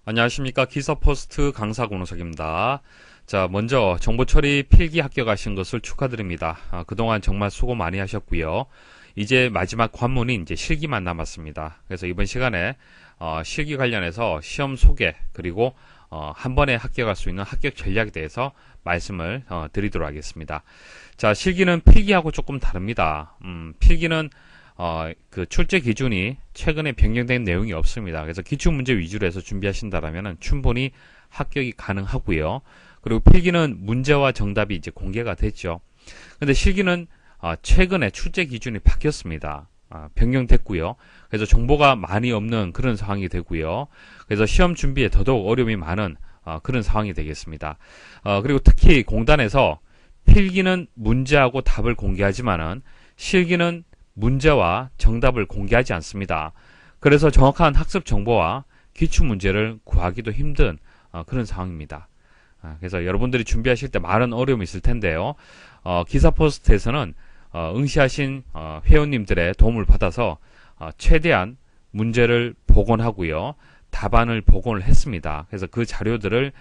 안녕하십니까. 기사포스트 강사 권호석입니다. 자, 먼저 정보처리 필기 합격하신 것을 축하드립니다. 그동안 정말 수고 많이 하셨고요. 이제 마지막 관문인 이제 실기만 남았습니다. 그래서 이번 시간에 실기 관련해서 시험 소개 그리고 한 번에 합격할 수 있는 합격 전략에 대해서 말씀을 드리도록 하겠습니다. 자, 실기는 필기하고 조금 다릅니다. 필기는 그 출제 기준이 최근에 변경된 내용이 없습니다. 그래서 기출문제 위주로 해서 준비하신다면 충분히 합격이 가능하고요. 그리고 필기는 문제와 정답이 이제 공개가 됐죠. 근데 실기는 최근에 출제 기준이 바뀌었습니다. 변경됐고요. 그래서 정보가 많이 없는 그런 상황이 되고요. 그래서 시험 준비에 더더욱 어려움이 많은 그런 상황이 되겠습니다. 그리고 특히 공단에서 필기는 문제하고 답을 공개하지만은 실기는 문제와 정답을 공개하지 않습니다. 그래서 정확한 학습 정보와 기출 문제를 구하기도 힘든 그런 상황입니다. 그래서 여러분들이 준비하실 때 많은 어려움이 있을 텐데요. 기사포스트에서는 응시하신 회원님들의 도움을 받아서 최대한 문제를 복원하고요. 답안을 복원을 했습니다. 그래서 그 자료들을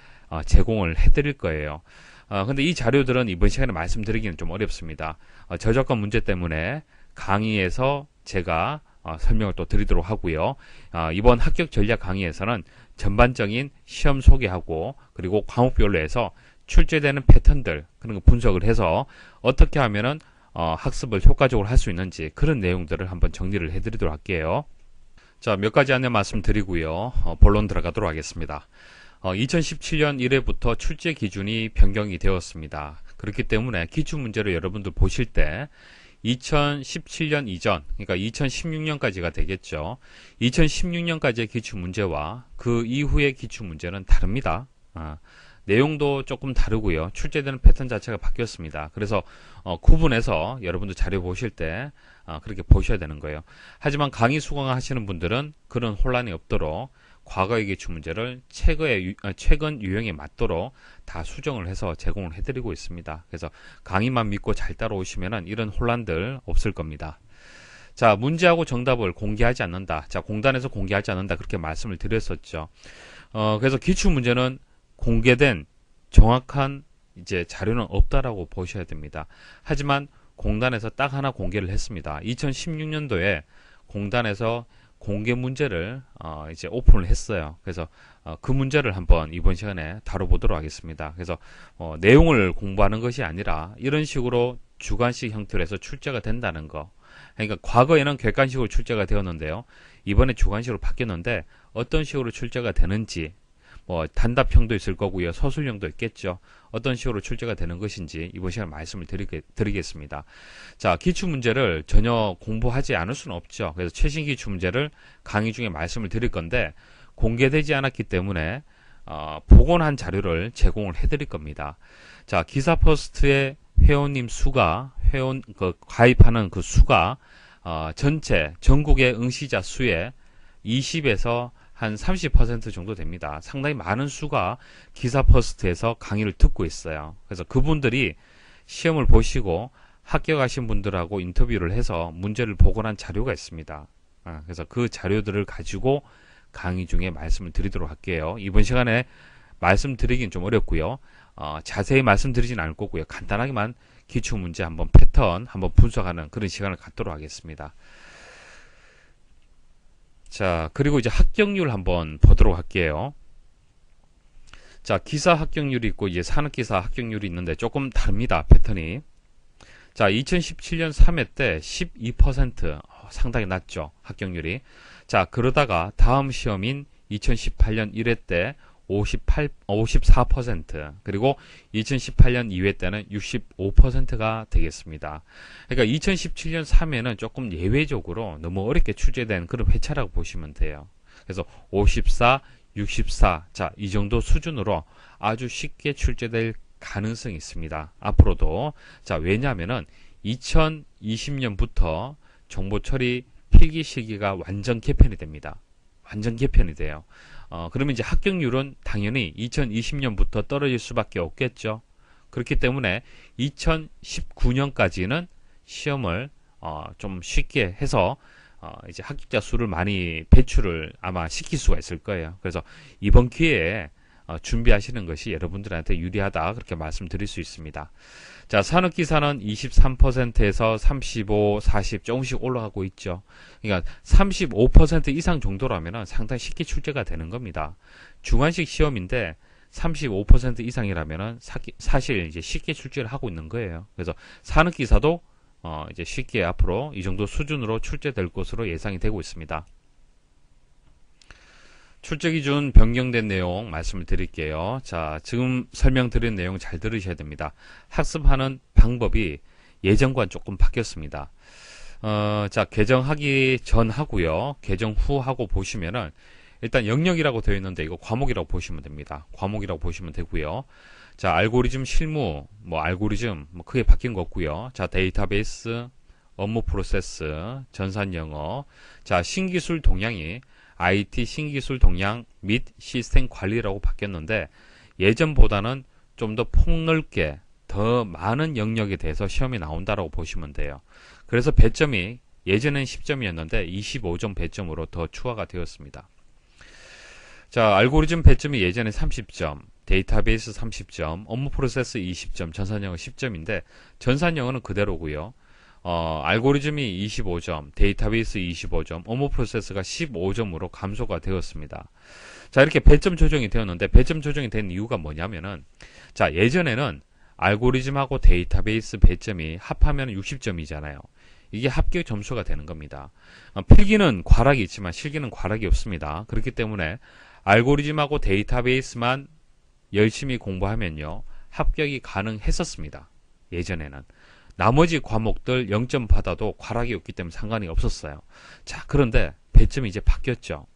제공을 해드릴 거예요. 근데 이 자료들은 이번 시간에 말씀드리기는 좀 어렵습니다. 저작권 문제 때문에 강의에서 제가 설명을 또 드리도록 하고요. 이번 합격 전략 강의에서는 전반적인 시험 소개하고 그리고 과목별로 해서 출제되는 패턴들 그런 거 분석을 해서 어떻게 하면은 학습을 효과적으로 할 수 있는지 그런 내용들을 한번 정리를 해드리도록 할게요. 자, 몇 가지 안내 말씀드리고요. 본론 들어가도록 하겠습니다. 2017년 1회부터 출제 기준이 변경이 되었습니다. 그렇기 때문에 기출 문제를 여러분들 보실 때 2017년 이전, 그러니까 2016년까지가 되겠죠. 2016년까지의 기출 문제와 그 이후의 기출 문제는 다릅니다. 내용도 조금 다르고요. 출제되는 패턴 자체가 바뀌었습니다. 그래서 구분해서 여러분들 자료 보실 때 그렇게 보셔야 되는 거예요. 하지만 강의 수강하시는 분들은 그런 혼란이 없도록 과거의 기출 문제를 최근 유형에 맞도록 다 수정을 해서 제공을 해드리고 있습니다. 그래서 강의만 믿고 잘 따라오시면 이런 혼란들 없을 겁니다. 자, 문제하고 정답을 공개하지 않는다. 자, 공단에서 공개하지 않는다. 그렇게 말씀을 드렸었죠. 그래서 기출 문제는 공개된 정확한 이제 자료는 없다라고 보셔야 됩니다. 하지만 공단에서 딱 하나 공개를 했습니다. 2016년도에 공단에서 공개 문제를 이제 오픈을 했어요. 그래서 그 문제를 한번 이번 시간에 다뤄보도록 하겠습니다. 그래서 내용을 공부하는 것이 아니라 이런 식으로 주관식 형태로 해서 출제가 된다는 거. 그러니까 과거에는 객관식으로 출제가 되었는데요. 이번에 주관식으로 바뀌었는데 어떤 식으로 출제가 되는지 단답형도 있을 거고요. 서술형도 있겠죠. 어떤 식으로 출제가 되는 것인지 이번 시간에 말씀을 드리겠습니다. 자, 기출문제를 전혀 공부하지 않을 수는 없죠. 그래서 최신 기출문제를 강의 중에 말씀을 드릴 건데 공개되지 않았기 때문에 복원한 자료를 제공을 해드릴 겁니다. 자, 기사포스트의 회원님 수가 가입하는 그 수가 전체 전국의 응시자 수의 20에서 한 30% 정도 됩니다. 상당히 많은 수가 기사퍼스트에서 강의를 듣고 있어요. 그래서 그분들이 시험을 보시고 합격하신 분들하고 인터뷰를 해서 문제를 복원한 자료가 있습니다. 그래서 그 자료들을 가지고 강의 중에 말씀을 드리도록 할게요. 이번 시간에 말씀드리긴 좀 어렵고요. 자세히 말씀드리진 않을 거고요. 간단하게만 기출문제 한번 패턴 한번 분석하는 그런 시간을 갖도록 하겠습니다. 자, 그리고 이제 합격률 한번 보도록 할게요. 자, 기사 합격률이 있고 이제 산업기사 합격률이 있는데 조금 다릅니다. 패턴이. 자, 2017년 3회 때 12% 상당히 낮죠. 합격률이. 자, 그러다가 다음 시험인 2018년 1회 때 54% 그리고 2018년 2회 때는 65%가 되겠습니다. 그러니까 2017년 3회는 조금 예외적으로 너무 어렵게 출제된 그런 회차라고 보시면 돼요. 그래서 54, 64, 자, 이 정도 수준으로 아주 쉽게 출제될 가능성이 있습니다. 앞으로도. 자, 왜냐하면은 2020년부터 정보 처리 필기 시기가 완전 개편이 됩니다. 완전 개편이 돼요. 그러면 이제 합격률은 당연히 2020년부터 떨어질 수밖에 없겠죠. 그렇기 때문에 2019년까지는 시험을 좀 쉽게 해서 이제 합격자 수를 많이 배출을 아마 시킬 수가 있을 거예요. 그래서 이번 기회에 준비하시는 것이 여러분들한테 유리하다 그렇게 말씀드릴 수 있습니다. 자, 산업기사는 23%에서 35, 40 조금씩 올라가고 있죠. 그러니까 35% 이상 정도라면 상당히 쉽게 출제가 되는 겁니다. 중간식 시험인데 35% 이상이라면 사실 이제 쉽게 출제를 하고 있는 거예요. 그래서 산업기사도 이제 쉽게 앞으로 이 정도 수준으로 출제될 것으로 예상이 되고 있습니다. 출제 기준 변경된 내용 말씀을 드릴게요. 자, 지금 설명드린 내용 잘 들으셔야 됩니다. 학습하는 방법이 예전과는 조금 바뀌었습니다. 자, 개정하기 전 하고요. 개정 후 하고 보시면은 일단 영역이라고 되어 있는데 이거 과목이라고 보시면 됩니다. 과목이라고 보시면 되고요. 자, 알고리즘 실무, 알고리즘 크게 바뀐 거 없고요. 자, 데이터베이스, 업무 프로세스, 전산 영어. 자, 신기술 동향이 IT 신기술 동향 및 시스템 관리라고 바뀌었는데 예전보다는 좀 더 폭넓게 더 많은 영역에 대해서 시험이 나온다라고 보시면 돼요. 그래서 배점이 예전엔 10점이었는데 25점 배점으로 더 추가가 되었습니다. 자, 알고리즘 배점이 예전에 30점, 데이터베이스 30점, 업무 프로세스 20점, 전산 영어 10점인데 전산 영어는 그대로고요. 알고리즘이 25점, 데이터베이스 25점, 업무 프로세스가 15점으로 감소가 되었습니다. 자, 이렇게 배점 조정이 되었는데 배점 조정이 된 이유가 뭐냐면은 자, 예전에는 알고리즘하고 데이터베이스 배점이 합하면 60점이잖아요. 이게 합격 점수가 되는 겁니다. 필기는 과락이 있지만 실기는 과락이 없습니다. 그렇기 때문에 알고리즘하고 데이터베이스만 열심히 공부하면요, 합격이 가능했었습니다. 예전에는. 나머지 과목들 0점 받아도 과락이 없기 때문에 상관이 없었어요. 자, 그런데 배점이 이제 바뀌었죠.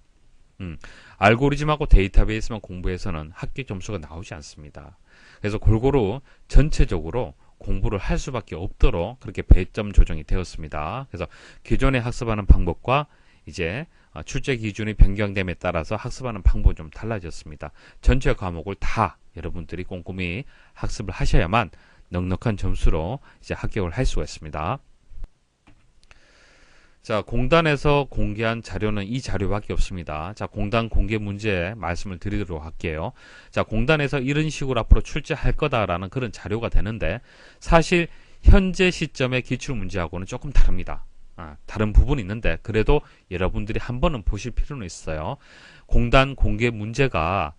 알고리즘하고 데이터베이스만 공부해서는 합격 점수가 나오지 않습니다. 그래서 골고루 전체적으로 공부를 할 수밖에 없도록 그렇게 배점 조정이 되었습니다. 그래서 기존에 학습하는 방법과 이제 출제 기준이 변경됨에 따라서 학습하는 방법이 좀 달라졌습니다. 전체 과목을 다 여러분들이 꼼꼼히 학습을 하셔야만 넉넉한 점수로 이제 합격을 할 수가 있습니다. 자, 공단에서 공개한 자료는 이 자료밖에 없습니다. 자, 공단 공개 문제 말씀을 드리도록 할게요. 자, 공단에서 이런 식으로 앞으로 출제할 거다라는 그런 자료가 되는데 사실 현재 시점의 기출문제하고는 조금 다릅니다. 다른 부분이 있는데 그래도 여러분들이 한 번은 보실 필요는 있어요. 공단 공개 문제가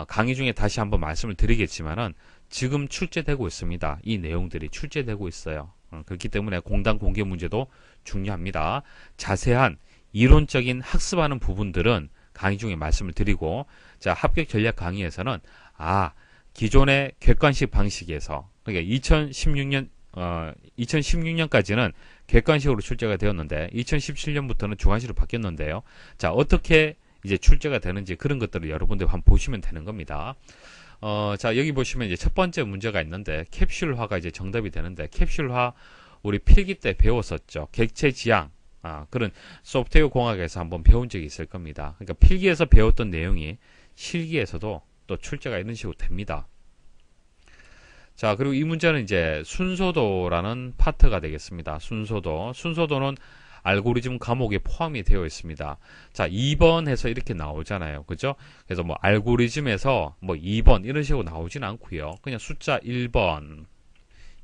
강의 중에 다시 한번 말씀을 드리겠지만은 지금 출제되고 있습니다. 이 내용들이 출제되고 있어요. 그렇기 때문에 공단 공개 문제도 중요합니다. 자세한 이론적인 학습하는 부분들은 강의 중에 말씀을 드리고, 자, 합격 전략 강의에서는 기존의 객관식 방식에서, 그러니까 2016년까지는 객관식으로 출제가 되었는데 2017년부터는 주관식으로 바뀌었는데요. 자, 어떻게 이제 출제가 되는지 그런 것들을 여러분들 한번 보시면 되는 겁니다. 자, 여기 보시면 이제 첫 번째 문제가 있는데 캡슐화가 이제 정답이 되는데, 캡슐화 우리 필기 때 배웠었죠. 객체 지향, 그런 소프트웨어 공학에서 한번 배운 적이 있을 겁니다. 그러니까 필기에서 배웠던 내용이 실기에서도 또 출제가 이런 식으로 됩니다. 자, 그리고 이 문제는 이제 순서도라는 파트가 되겠습니다. 순서도는 알고리즘 과목에 포함이 되어 있습니다. 자, 2번 해서 이렇게 나오잖아요. 그죠? 그래서 알고리즘에서 2번 이런 식으로 나오진 않고요. 그냥 숫자 1번,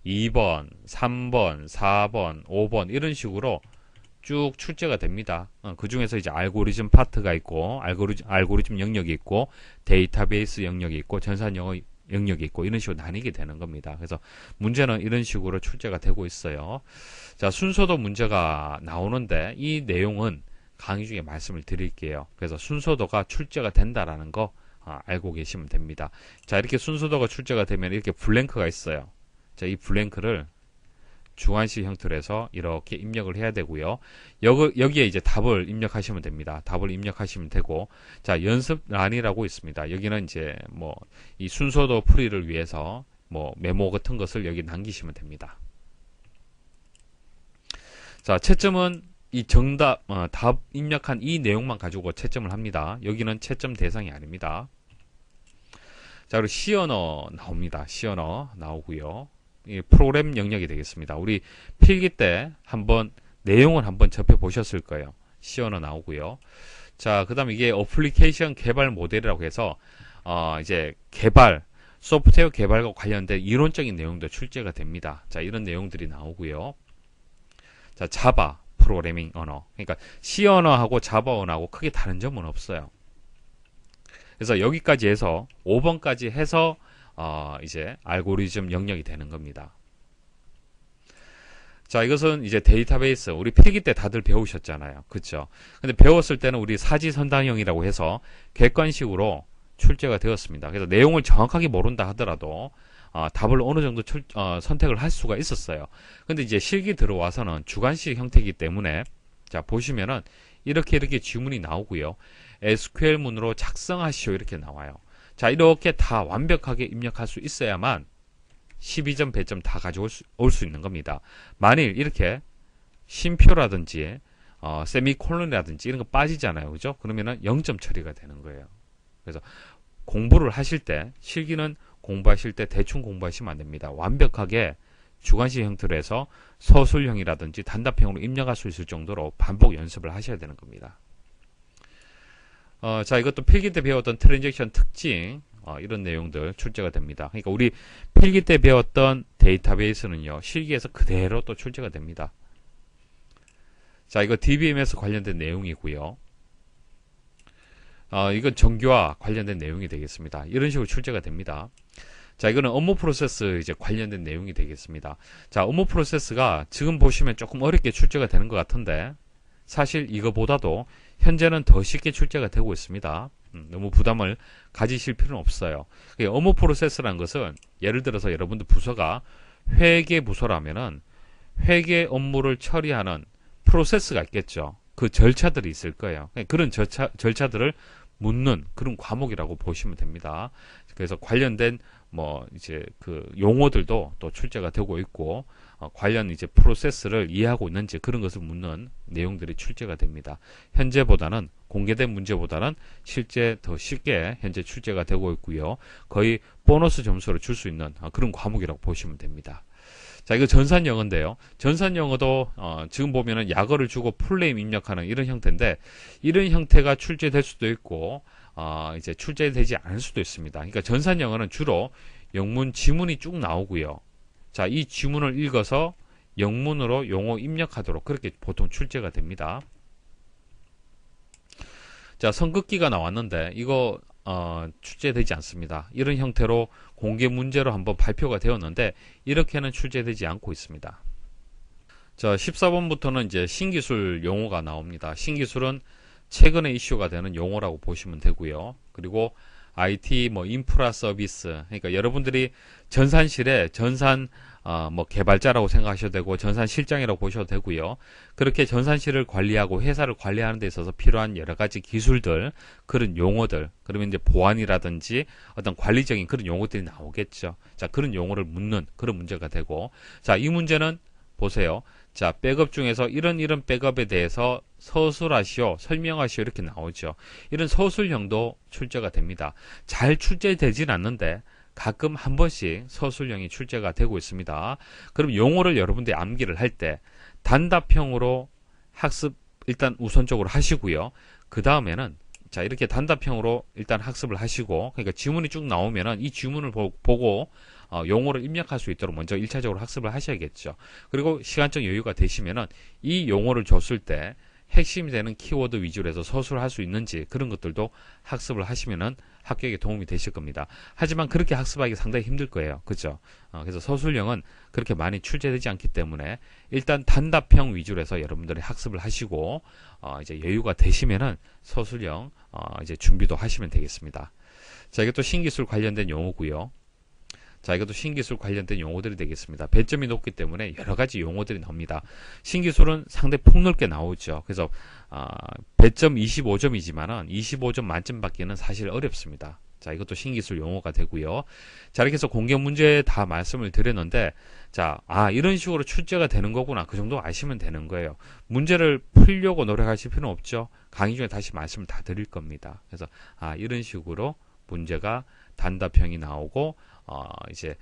2번, 3번, 4번, 5번 이런 식으로 쭉 출제가 됩니다. 그 중에서 이제 알고리즘 파트가 있고, 알고리즘 영역이 있고, 데이터베이스 영역이 있고, 전산 영역이 있고, 이런 식으로 나뉘게 되는 겁니다. 그래서 문제는 이런 식으로 출제가 되고 있어요. 자, 순서도 문제가 나오는데 이 내용은 강의 중에 말씀을 드릴게요. 그래서 순서도가 출제가 된다라는 거 알고 계시면 됩니다. 자, 이렇게 순서도가 출제가 되면 이렇게 블랭크가 있어요. 자, 이 블랭크를 주관식 형태로 해서 이렇게 입력을 해야 되고요. 여기에 이제 답을 입력하시면 됩니다. 답을 입력하시면 되고, 자, 연습란이라고 있습니다. 여기는 이제 이 순서도 풀이를 위해서 메모 같은 것을 여기 남기시면 됩니다. 자, 채점은 이 정답, 답 입력한 이 내용만 가지고 채점을 합니다. 여기는 채점 대상이 아닙니다. 자, 그리고 시언어 나옵니다. 시언어 나오고요. 이 프로그램 영역이 되겠습니다. 우리 필기 때 한번 내용을 한번 접해 보셨을 거예요. C 언어 나오고요. 자, 그 다음에 이게 어플리케이션 개발 모델이라고 해서 이제 소프트웨어 개발과 관련된 이론적인 내용도 출제가 됩니다. 자, 이런 내용들이 나오고요. 자, 자바 프로그래밍 언어. 그러니까 C 언어하고 자바 언어하고 크게 다른 점은 없어요. 그래서 여기까지 해서 5번까지 해서 이제 알고리즘 영역이 되는 겁니다. 자, 이것은 이제 데이터베이스, 우리 필기 때 다들 배우셨잖아요. 그쵸? 근데 배웠을 때는 우리 사지선다형이라고 해서 객관식으로 출제가 되었습니다. 그래서 내용을 정확하게 모른다 하더라도 답을 어느 정도 선택을 할 수가 있었어요. 근데 이제 실기 들어와서는 주관식 형태이기 때문에 자, 보시면은 이렇게 지문이 나오고요. SQL문으로 작성하시오 이렇게 나와요. 자, 이렇게 다 완벽하게 입력할 수 있어야만 12점, 배점 다 가져올 수 있는 겁니다. 만일 이렇게 쉼표라든지 세미콜론이라든지 이런 거 빠지잖아요. 그죠? 그러면은 0점 처리가 되는 거예요. 그래서 공부를 하실 때, 실기는 공부하실 때 대충 공부하시면 안 됩니다. 완벽하게 주관식 형태로 해서 서술형이라든지 단답형으로 입력할 수 있을 정도로 반복 연습을 하셔야 되는 겁니다. 자, 이것도 필기 때 배웠던 트랜잭션 특징, 이런 내용들 출제가 됩니다. 그러니까 우리 필기 때 배웠던 데이터베이스는요, 실기에서 그대로 또 출제가 됩니다. 자, 이거 DBMS 관련된 내용이고요. 이건 정규와 관련된 내용이 되겠습니다. 이런 식으로 출제가 됩니다. 자, 이거는 업무 프로세스 이제 관련된 내용이 되겠습니다. 자, 업무 프로세스가 지금 보시면 조금 어렵게 출제가 되는 것 같은데, 사실 이거보다도 현재는 더 쉽게 출제가 되고 있습니다. 너무 부담을 가지실 필요는 없어요. 업무 프로세스라는 것은 예를 들어서 여러분들 부서가 회계 부서라면은 회계 업무를 처리하는 프로세스가 있겠죠. 그 절차들이 있을 거예요. 그런 절차들을 묻는 그런 과목이라고 보시면 됩니다. 그래서 관련된 이제 그 용어들도 또 출제가 되고 있고, 관련 이제 프로세스를 이해하고 있는지 그런 것을 묻는 내용들이 출제가 됩니다. 현재보다는 공개된 문제보다는 실제 더 쉽게 현재 출제가 되고 있고요. 거의 보너스 점수를 줄 수 있는 그런 과목이라고 보시면 됩니다. 자, 이거 전산영어인데요. 전산영어도 지금 보면은 약어를 주고 풀네임 입력하는 이런 형태인데, 이런 형태가 출제될 수도 있고 이제 출제되지 않을 수도 있습니다. 그러니까 전산영어는 주로 영문 지문이 쭉 나오고요. 자, 이 지문을 읽어서 영문으로 용어 입력하도록 그렇게 보통 출제가 됩니다. 자, 선긋기가 나왔는데 이거 출제되지 않습니다. 이런 형태로 공개 문제로 한번 발표가 되었는데 이렇게는 출제되지 않고 있습니다. 자, 14번부터는 이제 신기술 용어가 나옵니다. 신기술은 최근에 이슈가 되는 용어라고 보시면 되고요. 그리고 IT 인프라 서비스, 그러니까 여러분들이 전산실에 전산 개발자라고 생각하셔도 되고 전산 실장이라고 보셔도 되고요. 그렇게 전산실을 관리하고 회사를 관리하는 데 있어서 필요한 여러 가지 기술들, 그런 용어들, 그러면 이제 보안이라든지 어떤 관리적인 그런 용어들이 나오겠죠. 자, 그런 용어를 묻는 그런 문제가 되고, 자, 이 문제는 보세요. 자, 백업 중에서 이런 백업에 대해서 서술하시오, 설명하시오 이렇게 나오죠. 이런 서술형도 출제가 됩니다. 잘 출제되진 않는데 가끔 한 번씩 서술형이 출제가 되고 있습니다. 그럼 용어를 여러분들이 암기를 할 때 단답형으로 학습 일단 우선적으로 하시고요. 그 다음에는 자, 이렇게 단답형으로 일단 학습을 하시고, 그러니까 지문이 쭉 나오면은 이 지문을 보고 용어를 입력할 수 있도록 먼저 1차적으로 학습을 하셔야겠죠. 그리고 시간적 여유가 되시면은 이 용어를 줬을 때 핵심이 되는 키워드 위주로 해서 서술할 수 있는지 그런 것들도 학습을 하시면은 합격에 도움이 되실 겁니다. 하지만 그렇게 학습하기 상당히 힘들 거예요. 그죠? 그래서 서술형은 그렇게 많이 출제되지 않기 때문에 일단 단답형 위주로 해서 여러분들이 학습을 하시고 이제 여유가 되시면은 서술형 이제 준비도 하시면 되겠습니다. 자, 이것도 신기술 관련된 용어고요. 자, 이것도 신기술 관련된 용어들이 되겠습니다. 배점이 높기 때문에 여러 가지 용어들이 나옵니다. 신기술은 상당히 폭넓게 나오죠. 그래서 배점 25점이지만은 25점 만점 받기는 사실 어렵습니다. 자, 이것도 신기술 용어가 되고요. 자, 이렇게 해서 공개 문제 다 말씀을 드렸는데, 자, 이런 식으로 출제가 되는 거구나. 그 정도 아시면 되는 거예요. 문제를 풀려고 노력하실 필요는 없죠. 강의 중에 다시 말씀을 다 드릴 겁니다. 그래서 이런 식으로 문제가 단답형이 나오고 이제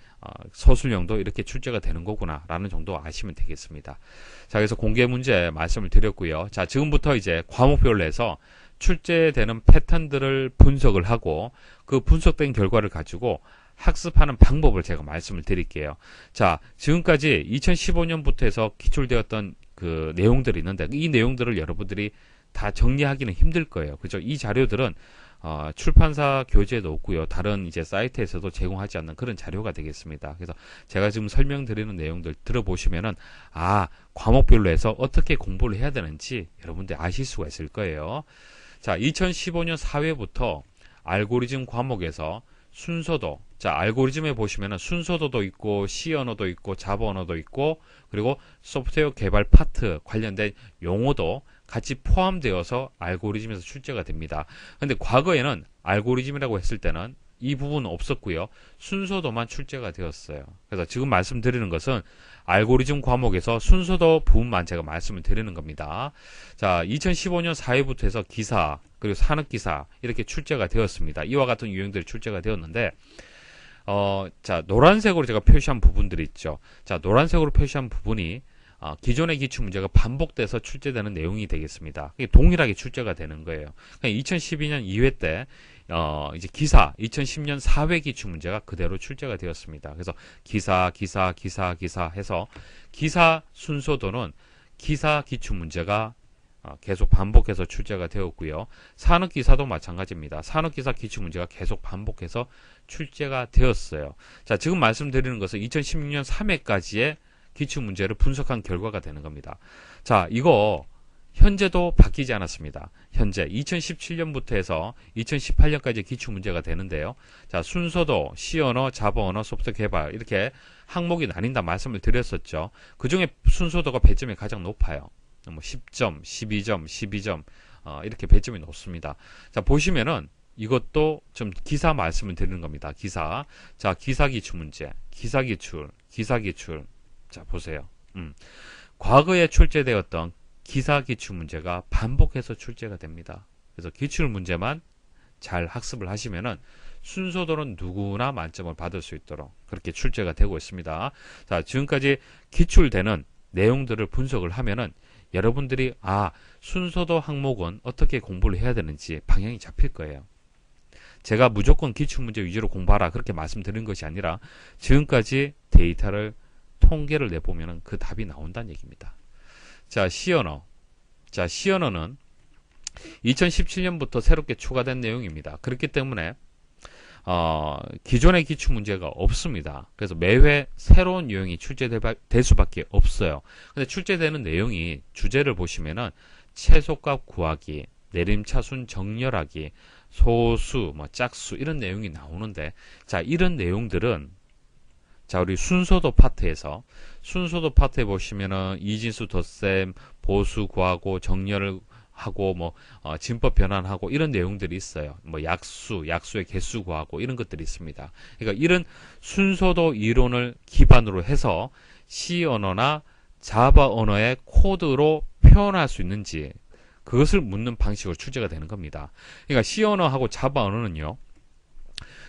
서술형도 이렇게 출제가 되는 거구나 라는 정도 아시면 되겠습니다. 자, 그래서 공개 문제 말씀을 드렸고요. 자, 지금부터 이제 과목별로 해서 출제되는 패턴들을 분석을 하고 그 분석된 결과를 가지고 학습하는 방법을 제가 말씀을 드릴게요. 자, 지금까지 2015년부터 해서 기출되었던 그 내용들이 있는데 이 내용들을 여러분들이 다 정리하기는 힘들 거예요. 그죠? 이 자료들은 출판사 교재에도 없고요. 다른 이제 사이트에서도 제공하지 않는 그런 자료가 되겠습니다. 그래서 제가 지금 설명드리는 내용들 들어보시면은 과목별로 해서 어떻게 공부를 해야 되는지 여러분들 아실 수가 있을 거예요. 자, 2015년 4회부터 알고리즘 과목에서 순서도, 자, 알고리즘에 보시면은 순서도도 있고 C 언어도 있고 자바 언어도 있고 그리고 소프트웨어 개발 파트 관련된 용어도 같이 포함되어서 알고리즘에서 출제가 됩니다. 근데 과거에는 알고리즘이라고 했을 때는 이 부분은 없었고요. 순서도만 출제가 되었어요. 그래서 지금 말씀드리는 것은 알고리즘 과목에서 순서도 부분만 제가 말씀을 드리는 겁니다. 자, 2015년 4회부터 해서 기사, 그리고 산업기사 이렇게 출제가 되었습니다. 이와 같은 유형들이 출제가 되었는데 자, 노란색으로 제가 표시한 부분들이 있죠. 자, 노란색으로 표시한 부분이 기존의 기출문제가 반복돼서 출제되는 내용이 되겠습니다. 동일하게 출제가 되는 거예요. 2012년 2회 때 이제 기사 2010년 4회 기출문제가 그대로 출제가 되었습니다. 그래서 기사 해서 기사 순서도는 기사 기출문제가 계속 반복해서 출제가 되었고요. 산업기사도 마찬가지입니다. 산업기사 기출문제가 계속 반복해서 출제가 되었어요. 자, 지금 말씀드리는 것은 2016년 3회까지의 기출문제를 분석한 결과가 되는 겁니다. 자, 이거 현재도 바뀌지 않았습니다. 현재 2017년부터 해서 2018년까지 기출문제가 되는데요. 자, 순서도 C언어, 자바 언어, 소프트 개발 이렇게 항목이 나뉜다 말씀을 드렸었죠. 그 중에 순서도가 배점이 가장 높아요. 뭐 10점, 12점, 12점 이렇게 배점이 높습니다. 자, 보시면은 이것도 좀 기사 말씀을 드리는 겁니다. 기사. 자, 기사 기출문제, 기사 기출. 자, 보세요. 과거에 출제되었던 기사 기출문제가 반복해서 출제가 됩니다. 그래서 기출문제만 잘 학습을 하시면은 순서도는 누구나 만점을 받을 수 있도록 그렇게 출제가 되고 있습니다. 자, 지금까지 기출되는 내용들을 분석을 하면은 여러분들이 순서도 항목은 어떻게 공부를 해야 되는지 방향이 잡힐 거예요. 제가 무조건 기출문제 위주로 공부하라 그렇게 말씀드린 것이 아니라 지금까지 데이터를 통계를 내보면 그 답이 나온다는 얘기입니다. 자, C언어. 자, C언어는 2017년부터 새롭게 추가된 내용입니다. 그렇기 때문에 기존의 기출문제가 없습니다. 그래서 매회 새로운 유형이 출제될 수밖에 없어요. 근데 출제되는 내용이 주제를 보시면은 최소값 구하기, 내림차순 정렬하기, 소수, 짝수 이런 내용이 나오는데 자, 이런 내용들은 자, 우리 순서도 파트에서 순서도 파트에 보시면은 이진수 덧셈, 보수 구하고 정렬을 하고 진법 변환하고 이런 내용들이 있어요. 약수의 개수 구하고 이런 것들이 있습니다. 그러니까 이런 순서도 이론을 기반으로 해서 C 언어나 자바 언어의 코드로 표현할 수 있는지 그것을 묻는 방식으로 출제가 되는 겁니다. 그러니까 C 언어하고 자바 언어는요.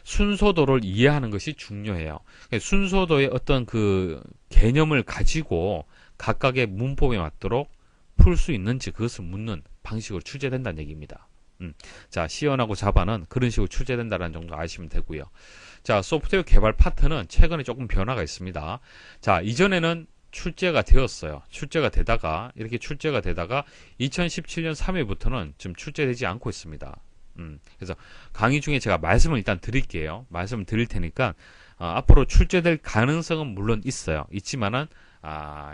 순서도를 이해하는 것이 중요해요. 순서도의 어떤 그 개념을 가지고 각각의 문법에 맞도록 풀 수 있는지 그것을 묻는 방식으로 출제된다는 얘기입니다. 자, C언어하고 자바는 그런 식으로 출제된다는 정도 아시면 되고요. 자, 소프트웨어 개발 파트는 최근에 조금 변화가 있습니다. 자, 이전에는 출제가 되었어요. 이렇게 출제가 되다가 2017년 3회부터는 좀 출제되지 않고 있습니다. 그래서 강의 중에 제가 말씀을 일단 드릴게요. 말씀을 드릴 테니까 앞으로 출제될 가능성은 물론 있지만은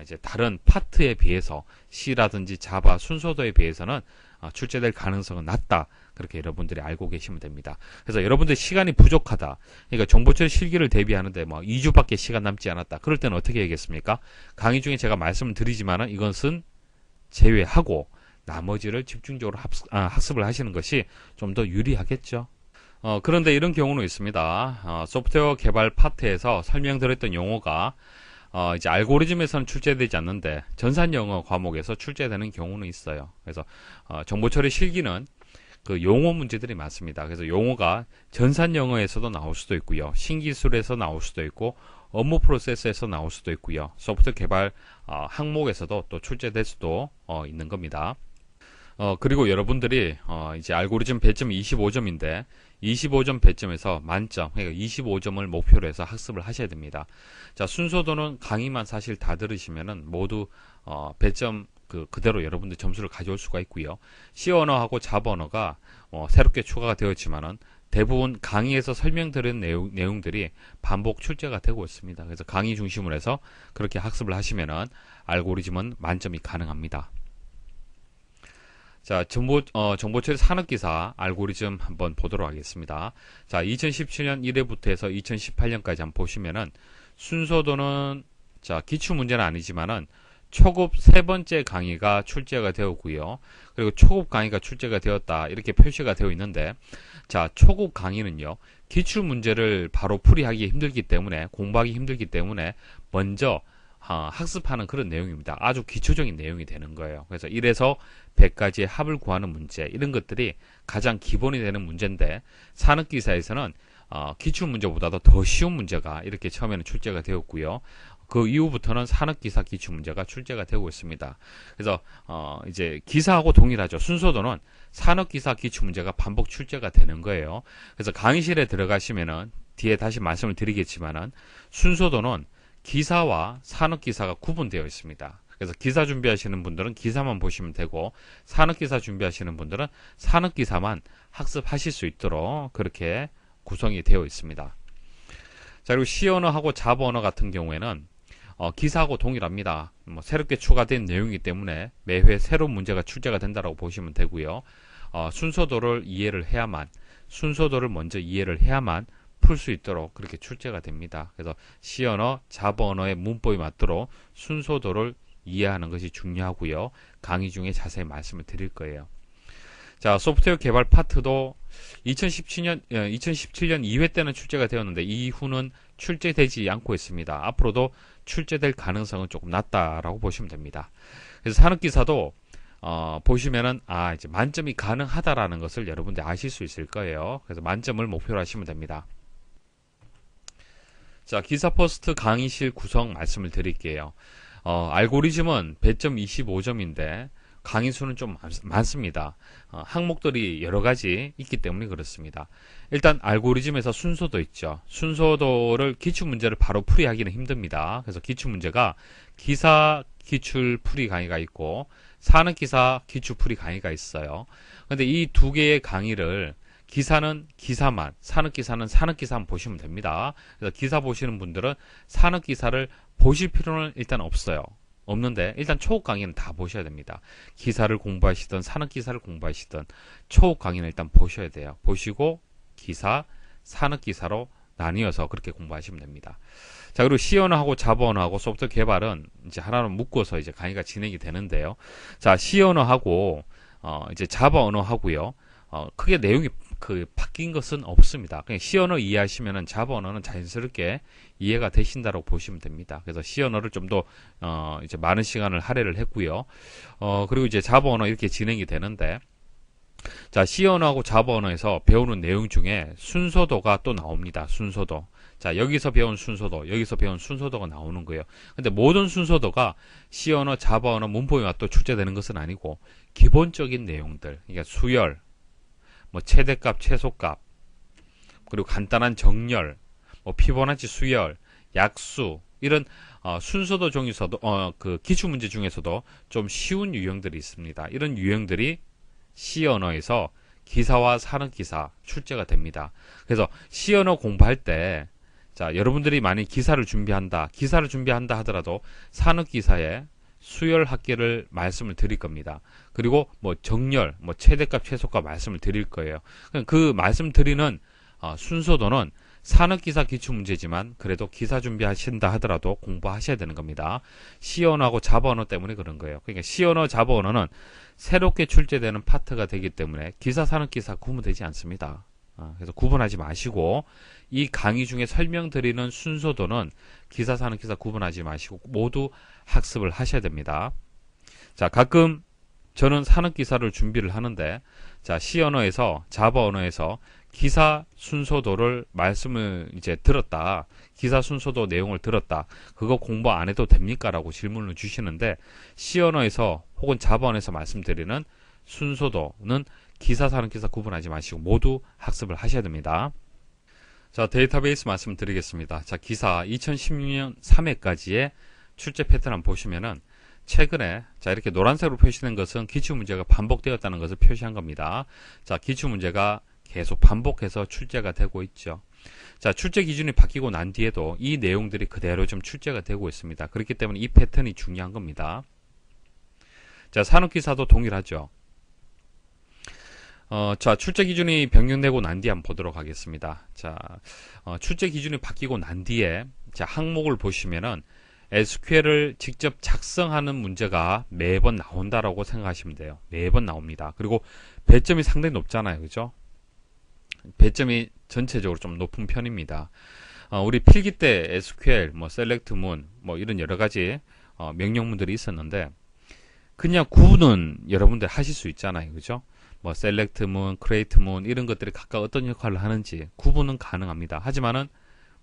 이제 다른 파트에 비해서 C라든지 자바 순서도에 비해서는 출제될 가능성은 낮다. 그렇게 여러분들이 알고 계시면 됩니다. 그래서 여러분들 시간이 부족하다. 그러니까 정보처리 실기를 대비하는데 2주밖에 시간 남지 않았다. 그럴 때는 어떻게 해야겠습니까? 강의 중에 제가 말씀을 드리지만은 이것은 제외하고 나머지를 집중적으로 학습을 하시는 것이 좀 더 유리하겠죠. 그런데 이런 경우는 있습니다. 소프트웨어 개발 파트에서 설명드렸던 용어가 이제 알고리즘에서는 출제되지 않는데 전산영어 과목에서 출제되는 경우는 있어요. 그래서 정보처리 실기는 그 용어 문제들이 많습니다. 그래서 용어가 전산 영어에서도 나올 수도 있고요. 신기술에서 나올 수도 있고 업무 프로세스에서 나올 수도 있고요. 소프트웨어 개발 항목에서도 또 출제될 수도 있는 겁니다. 그리고 여러분들이 이제 알고리즘 배점 25점인데 25점 배점에서 만점, 그러니까 25점을 목표로 해서 학습을 하셔야 됩니다. 자, 순서도는 강의만 사실 다 들으시면은 모두 배점 그대로 여러분들 점수를 가져올 수가 있고요. C 언어하고 자바 언어가 새롭게 추가가 되었지만은 대부분 강의에서 설명드린 내용들이 반복 출제가 되고 있습니다. 그래서 강의 중심으로 해서 그렇게 학습을 하시면은 알고리즘은 만점이 가능합니다. 자, 정보처리 산업기사 알고리즘 한번 보도록 하겠습니다. 자, 2017년 1회부터 해서 2018년까지 한번 보시면은 순서도는 자, 기출문제는 아니지만은 초급 세 번째 강의가 출제가 되었고요. 그리고 초급 강의가 출제가 되었다. 이렇게 표시가 되어 있는데, 자, 초급 강의는요, 기출 문제를 바로 풀이하기 힘들기 때문에, 공부하기 힘들기 때문에, 먼저, 학습하는 그런 내용입니다. 아주 기초적인 내용이 되는 거예요. 그래서 1에서 100까지의 합을 구하는 문제, 이런 것들이 가장 기본이 되는 문제인데, 산업기사에서는 기출 문제보다도 더 쉬운 문제가 이렇게 처음에는 출제가 되었고요. 그 이후부터는 산업기사 기출 문제가 출제가 되고 있습니다. 그래서 이제 기사하고 동일하죠. 순서도는 산업기사 기출 문제가 반복 출제가 되는 거예요. 그래서 강의실에 들어가시면은 뒤에 다시 말씀을 드리겠지만은 순서도는 기사와 산업기사가 구분되어 있습니다. 그래서 기사 준비하시는 분들은 기사만 보시면 되고 산업기사 준비하시는 분들은 산업기사만 학습하실 수 있도록 그렇게 구성이 되어 있습니다. 자, 그리고 C 언어하고 자바 언어 같은 경우에는 기사하고 동일합니다. 새롭게 추가된 내용이기 때문에 매회 새로운 문제가 출제가 된다고 보시면 되고요. 순서도를 이해를 해야만, 순서도를 먼저 이해를 해야만 풀 수 있도록 그렇게 출제가 됩니다. 그래서 C 언어, 자바 언어의 문법에 맞도록 순서도를 이해하는 것이 중요하고요. 강의 중에 자세히 말씀을 드릴 거예요. 자, 소프트웨어 개발 파트도 2017년 2회 때는 출제가 되었는데 이후는 출제되지 않고 있습니다. 앞으로도 출제될 가능성은 조금 낮다라고 보시면 됩니다. 그래서 산업기사도 보시면은 이제 만점이 가능하다라는 것을 여러분들 아실 수 있을 거예요. 그래서 만점을 목표로 하시면 됩니다. 자, 기사 퍼스트 강의실 구성 말씀을 드릴게요. 알고리즘은 배점 25점인데 강의 수는 좀 많습니다. 항목들이 여러 가지 있기 때문에 그렇습니다. 일단 알고리즘에서 순서도 있죠. 순서도를 기출문제를 바로 풀이하기는 힘듭니다. 그래서 기출문제가 기사 기출 풀이 강의가 있고 산업기사 기출 풀이 강의가 있어요. 근데 이 두 개의 강의를 기사는 기사만, 산업기사는 산업기사만 보시면 됩니다. 그래서 기사 보시는 분들은 산업기사를 보실 필요는 일단 없어요. 없는데 일단 초급 강의는 다 보셔야 됩니다. 기사를 공부하시든 산업기사를 공부하시든 초급 강의는 일단 보셔야 돼요. 보시고 기사, 산업기사로 나뉘어서 그렇게 공부하시면 됩니다. 자, 그리고 C 언어하고 자바 언어하고 소프트웨어 개발은 이제 하나로 묶어서 이제 강의가 진행이 되는데요. 자, C 언어하고 이제 자바 언어하고요. 크게 내용이 바뀐 것은 없습니다. 그냥 C 언어 이해하시면은 자바 언어는 자연스럽게 이해가 되신다고 보시면 됩니다. 그래서 C 언어를 좀 더 이제 많은 시간을 할애를 했고요. 그리고 이제 자바 언어 이렇게 진행이 되는데, 자, C 언어하고 자바 언어에서 배우는 내용 중에 순서도가 또 나옵니다. 순서도. 자, 여기서 배운 순서도, 여기서 배운 순서도가 나오는 거예요. 근데 모든 순서도가 C 언어, 자바 언어 문법에 또 출제되는 것은 아니고 기본적인 내용들, 그러니까 수열, 최대값, 최소값, 그리고 간단한 정렬, 피보나치 수열, 약수, 이런 순서도 중에서도 그 기출문제 중에서도 좀 쉬운 유형들이 있습니다. 이런 유형들이 C 언어에서 기사와 산업기사 출제가 됩니다. 그래서 C 언어 공부할 때, 자, 여러분들이 만약 기사를 준비한다 하더라도 산업기사에 수열 합계를 말씀을 드릴 겁니다. 그리고 정렬, 최대값, 최소값 말씀을 드릴 거예요. 그 말씀드리는 순서도는 산업기사 기출문제지만 그래도 기사 준비하신다 하더라도 공부하셔야 되는 겁니다. C 언어하고 자바 언어 때문에 그런 거예요. 그러니까 C 언어, 자바 언어는 새롭게 출제되는 파트가 되기 때문에 기사, 산업기사 구분되지 않습니다. 그래서 구분하지 마시고 이 강의 중에 설명드리는 순서도는 기사, 산업기사 구분하지 마시고 모두 학습을 하셔야 됩니다. 자, 가끔 저는 산업기사를 준비를 하는데, 자, C 언어에서, 자바 언어에서 기사 순서도를 말씀을 이제 들었다. 기사 순서도 내용을 들었다. 그거 공부 안 해도 됩니까? 라고 질문을 주시는데, C 언어에서 혹은 자바 언어에서 말씀드리는 순서도는 기사, 산업기사 구분하지 마시고 모두 학습을 하셔야 됩니다. 자, 데이터베이스 말씀드리겠습니다. 자, 기사 2016년 3회까지의 출제 패턴 한번 보시면은 최근에 자 이렇게 노란색으로 표시된 것은 기출문제가 반복되었다는 것을 표시한 겁니다. 자, 기출문제가 계속 반복해서 출제가 되고 있죠. 자, 출제 기준이 바뀌고 난 뒤에도 이 내용들이 그대로 좀 출제가 되고 있습니다. 그렇기 때문에 이 패턴이 중요한 겁니다. 자, 산업기사도 동일하죠. 자, 출제 기준이 변경되고 난 뒤에 한번 보도록 하겠습니다. 자, 출제 기준이 바뀌고 난 뒤에 자, 항목을 보시면은 SQL을 직접 작성하는 문제가 매번 나온다라고 생각하시면 돼요. 매번 나옵니다. 그리고 배점이 상당히 높잖아요. 그죠? 배점이 전체적으로 좀 높은 편입니다. 우리 필기 때 SQL, 뭐 select 문, 뭐 이런 여러 가지 명령문들이 있었는데 그냥 구분은 여러분들 하실 수 있잖아요. 그죠? 뭐 select 문, create 문 이런 것들이 각각 어떤 역할을 하는지 구분은 가능합니다. 하지만은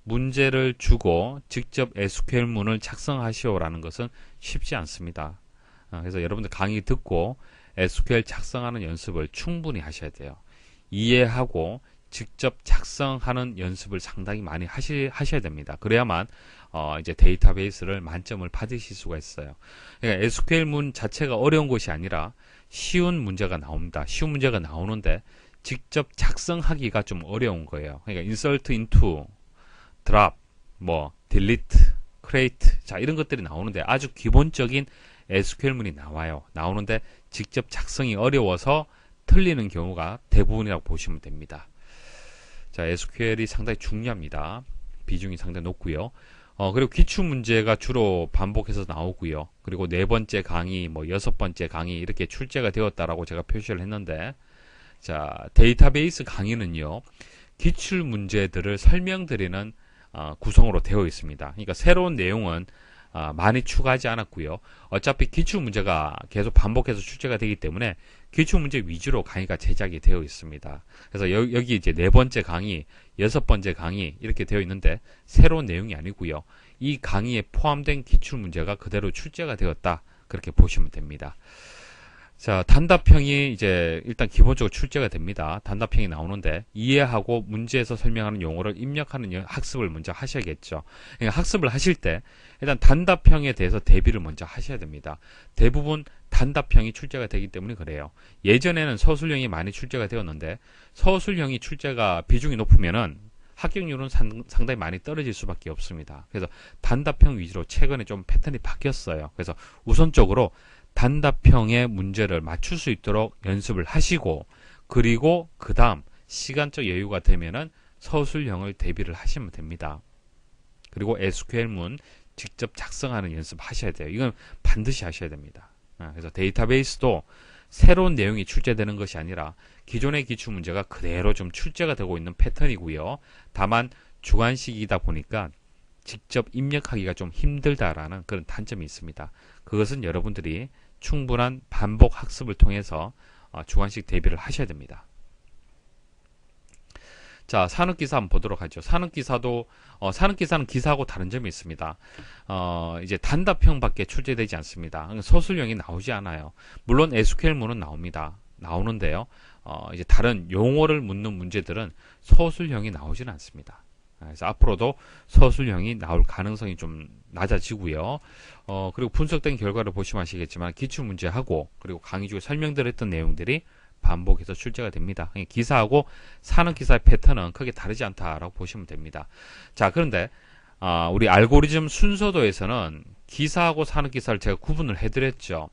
문제를 주고 직접 SQL문을 작성하시오라는 것은 쉽지 않습니다. 그래서 여러분들 강의 듣고 SQL 작성하는 연습을 충분히 하셔야 돼요. 이해하고 직접 작성하는 연습을 상당히 많이 하셔야 됩니다. 그래야만 이제 데이터베이스를 만점을 받으실 수가 있어요. 그러니까 SQL문 자체가 어려운 것이 아니라 쉬운 문제가 나옵니다. 쉬운 문제가 나오는데 직접 작성하기가 좀 어려운 거예요. 그러니까 insert into drop, 뭐 delete, create 자 이런 것들이 나오는데 아주 기본적인 SQL문이 나오는데 직접 작성이 어려워서 틀리는 경우가 대부분이라고 보시면 됩니다. 자, SQL이 상당히 중요합니다. 비중이 상당히 높고요. 그리고 기출문제가 주로 반복해서 나오고요. 그리고 네 번째 강의, 뭐 여섯 번째 강의 이렇게 출제가 되었다라고 제가 표시를 했는데 자, 데이터베이스 강의는요. 기출문제들을 설명드리는 구성으로 되어 있습니다. 그러니까 새로운 내용은 많이 추가하지 않았고요. 어차피 기출문제가 계속 반복해서 출제가 되기 때문에 기출문제 위주로 강의가 제작이 되어 있습니다. 그래서 여기 이제 네 번째 강의, 여섯 번째 강의 이렇게 되어 있는데 새로운 내용이 아니고요. 이 강의에 포함된 기출문제가 그대로 출제가 되었다. 그렇게 보시면 됩니다. 자, 단답형이 이제 일단 기본적으로 출제가 됩니다. 단답형이 나오는데 이해하고 문제에서 설명하는 용어를 입력하는 학습을 먼저 하셔야겠죠. 그러니까 학습을 하실 때 일단 단답형에 대해서 대비를 먼저 하셔야 됩니다. 대부분 단답형이 출제가 되기 때문에 그래요. 예전에는 서술형이 많이 출제가 되었는데 서술형이 출제가 비중이 높으면은 합격률은 상당히 많이 떨어질 수밖에 없습니다. 그래서 단답형 위주로 최근에 좀 패턴이 바뀌었어요. 그래서 우선적으로 단답형의 문제를 맞출 수 있도록 연습을 하시고 그리고 그 다음 시간적 여유가 되면은 서술형을 대비를 하시면 됩니다. 그리고 SQL문 직접 작성하는 연습 하셔야 돼요. 이건 반드시 하셔야 됩니다. 그래서 데이터베이스도 새로운 내용이 출제되는 것이 아니라 기존의 기출문제가 그대로 좀 출제가 되고 있는 패턴이고요. 다만 주관식이다 보니까 직접 입력하기가 좀 힘들다라는 그런 단점이 있습니다. 그것은 여러분들이 충분한 반복 학습을 통해서 주관식 대비를 하셔야 됩니다. 자, 산업기사 한번 보도록 하죠. 산업기사도 산업기사는 기사하고 다른 점이 있습니다. 이제 단답형밖에 출제되지 않습니다. 서술형이 나오지 않아요. 물론 SQL문은 나옵니다. 나오는데요. 이제 다른 용어를 묻는 문제들은 서술형이 나오지는 않습니다. 그래서 앞으로도 서술형이 나올 가능성이 좀 낮아지고요. 그리고 분석된 결과를 보시면 아시겠지만 기출문제하고 그리고 강의 중에 설명드렸던 내용들이 반복해서 출제가 됩니다. 기사하고 산업기사의 패턴은 크게 다르지 않다라고 보시면 됩니다. 자, 그런데 우리 알고리즘 순서도에서는 기사하고 산업기사를 제가 구분을 해드렸죠.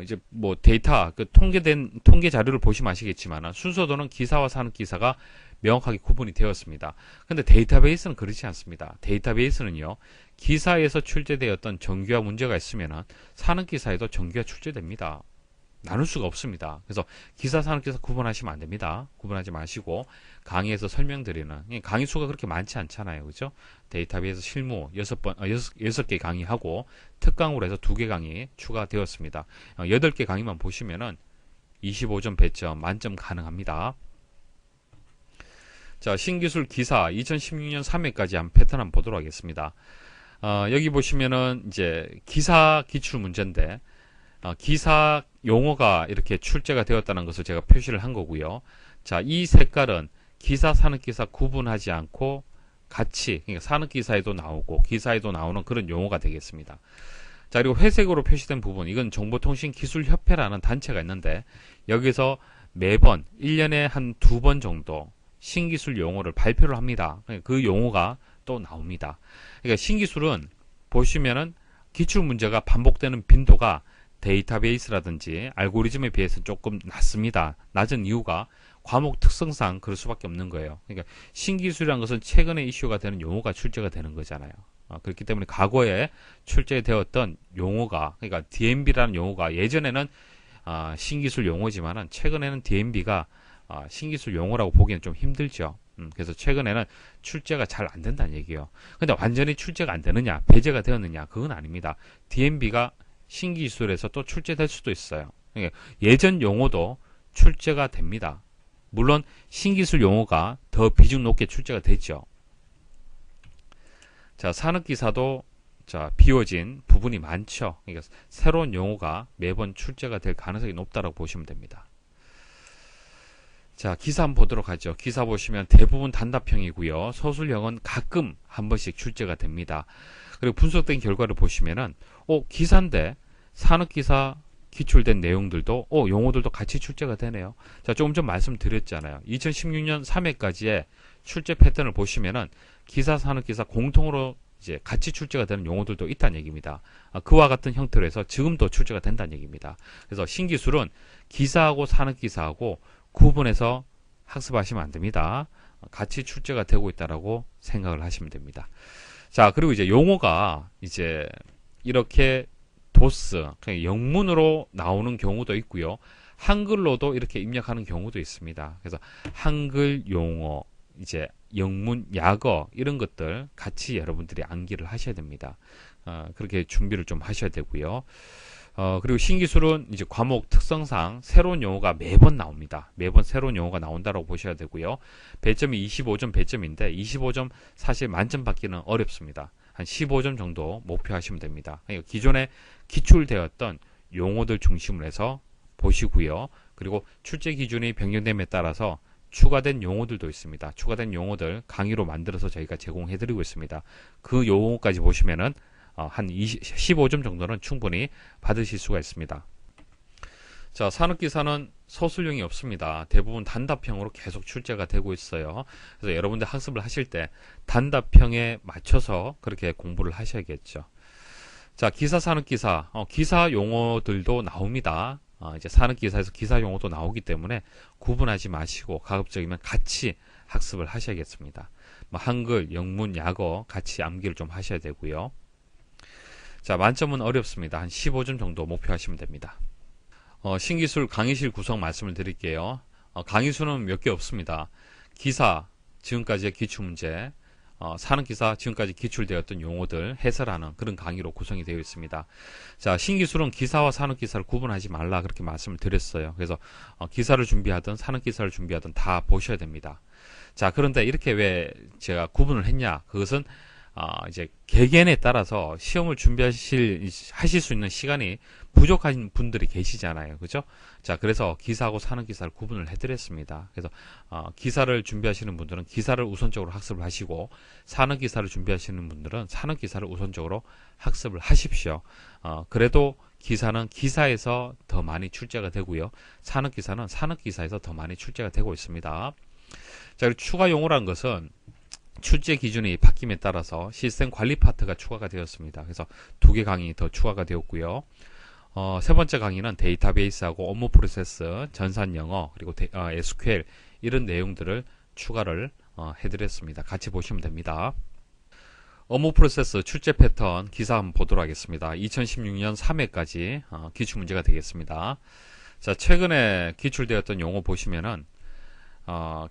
이제 뭐 데이터 그 통계 자료를 보시면 아시겠지만 순서도는 기사와 산업기사가 명확하게 구분이 되었습니다. 근데 데이터베이스는 그렇지 않습니다. 데이터베이스는요, 기사에서 출제되었던 정규화 문제가 있으면 산업기사에도 정규화 출제됩니다. 나눌 수가 없습니다. 그래서 기사, 산업기사 구분하시면 안 됩니다. 구분하지 마시고 강의에서 설명드리는, 강의 수가 그렇게 많지 않잖아요. 그죠? 데이터베이스 실무 6개 강의하고 특강으로 해서 2개 강의 추가되었습니다. 8개 강의만 보시면은 25점 배점 만점 가능합니다. 자, 신기술 기사 2016년 3회까지 한 패턴 한번 보도록 하겠습니다. 여기 보시면은 이제 기사 기출 문제인데, 기사 용어가 이렇게 출제가 되었다는 것을 제가 표시를 한 거고요. 자, 이 색깔은 기사, 산업기사 구분하지 않고 같이, 그러니까 산업기사에도 나오고 기사에도 나오는 그런 용어가 되겠습니다. 자, 그리고 회색으로 표시된 부분, 이건 정보통신기술협회라는 단체가 있는데, 여기서 매번 1년에 한 2번 정도 신기술 용어를 발표를 합니다. 그 용어가 또 나옵니다. 그러니까 신기술은 보시면은 기출 문제가 반복되는 빈도가 데이터베이스라든지 알고리즘에 비해서 조금 낮습니다. 낮은 이유가 과목 특성상 그럴 수밖에 없는 거예요. 그러니까 신기술이라는 것은 최근에 이슈가 되는 용어가 출제가 되는 거잖아요. 그렇기 때문에 과거에 출제되었던 용어가, 그러니까 DMB라는 용어가 예전에는 신기술 용어지만은 최근에는 DMB가 신기술 용어라고 보기는 좀 힘들죠. 그래서 최근에는 출제가 잘 안 된다는 얘기예요. 근데 완전히 출제가 안 되느냐, 배제가 되었느냐, 그건 아닙니다. DMB가 신기술에서 또 출제될 수도 있어요. 그러니까 예전 용어도 출제가 됩니다. 물론 신기술 용어가 더 비중 높게 출제가 되죠. 자, 산업기사도 자, 비워진 부분이 많죠. 그러니까 새로운 용어가 매번 출제가 될 가능성이 높다고 보시면 됩니다. 자, 기사 한번 보도록 하죠. 기사 보시면 대부분 단답형이고요. 서술형은 가끔 한 번씩 출제가 됩니다. 그리고 분석된 결과를 보시면은 기사인데 산업기사 기출된 내용들도 용어들도 같이 출제가 되네요. 자, 조금 전 말씀드렸잖아요. 2016년 3회까지의 출제 패턴을 보시면은 기사, 산업기사 공통으로 이제 같이 출제가 되는 용어들도 있다는 얘기입니다. 그와 같은 형태로 해서 지금도 출제가 된다는 얘기입니다. 그래서 신기술은 기사하고 산업기사하고 구분해서 학습하시면 안 됩니다. 같이 출제가 되고 있다라고 생각을 하시면 됩니다. 자, 그리고 이제 용어가 이제 이렇게 도스, 그냥 영문으로 나오는 경우도 있고요. 한글로도 이렇게 입력하는 경우도 있습니다. 그래서 한글 용어, 이제 영문, 약어 이런 것들 같이 여러분들이 암기를 하셔야 됩니다. 그렇게 준비를 좀 하셔야 되고요. 그리고 신기술은 이제 과목 특성상 새로운 용어가 매번 나옵니다. 매번 새로운 용어가 나온다고 보셔야 되고요. 배점이 25점 배점인데 25점 사실 만점 받기는 어렵습니다. 한 15점 정도 목표하시면 됩니다. 그러니까 기존에 기출되었던 용어들 중심으로 해서 보시고요. 그리고 출제 기준이 변경됨에 따라서 추가된 용어들도 있습니다. 추가된 용어들 강의로 만들어서 저희가 제공해드리고 있습니다. 그 용어까지 보시면은 한 15점 정도는 충분히 받으실 수가 있습니다. 자, 산업기사는 서술형이 없습니다. 대부분 단답형으로 계속 출제가 되고 있어요. 그래서 여러분들 학습을 하실 때 단답형에 맞춰서 그렇게 공부를 하셔야겠죠. 자, 기사, 산업기사, 기사 용어들도 나옵니다. 이제 산업기사에서 기사 용어도 나오기 때문에 구분하지 마시고 가급적이면 같이 학습을 하셔야겠습니다. 한글, 영문, 약어 같이 암기를 좀 하셔야 되고요. 자, 만점은 어렵습니다. 한 15점 정도 목표하시면 됩니다. 신기술 강의실 구성 말씀을 드릴게요. 강의수는 몇 개 없습니다. 기사, 지금까지의 기출문제, 산업기사, 지금까지 기출되었던 용어들 해설하는 그런 강의로 구성이 되어 있습니다. 자, 신기술은 기사와 산업기사를 구분하지 말라 그렇게 말씀을 드렸어요. 그래서 기사를 준비하든 산업기사를 준비하든 다 보셔야 됩니다. 자, 그런데 이렇게 왜 제가 구분을 했냐? 그것은 이제 개개인에 따라서 시험을 하실 수 있는 시간이 부족한 분들이 계시잖아요. 그죠? 자, 그래서 기사하고 산업기사를 구분을 해드렸습니다. 그래서, 기사를 준비하시는 분들은 기사를 우선적으로 학습을 하시고, 산업기사를 준비하시는 분들은 산업기사를 우선적으로 학습을 하십시오. 그래도 기사는 기사에서 더 많이 출제가 되고요. 산업기사는 산업기사에서 더 많이 출제가 되고 있습니다. 자, 그리고 추가 용어라는 것은 출제 기준이 바뀜에 따라서 시스템 관리 파트가 추가가 되었습니다. 그래서 2개 강의 더 추가가 되었고요. 세 번째 강의는 데이터베이스하고 업무 프로세스, 전산 영어, 그리고 SQL 이런 내용들을 추가를 해드렸습니다. 같이 보시면 됩니다. 업무 프로세스 출제 패턴 기사 한번 보도록 하겠습니다. 2016년 3회까지 기출문제가 되겠습니다. 자, 최근에 기출되었던 용어 보시면은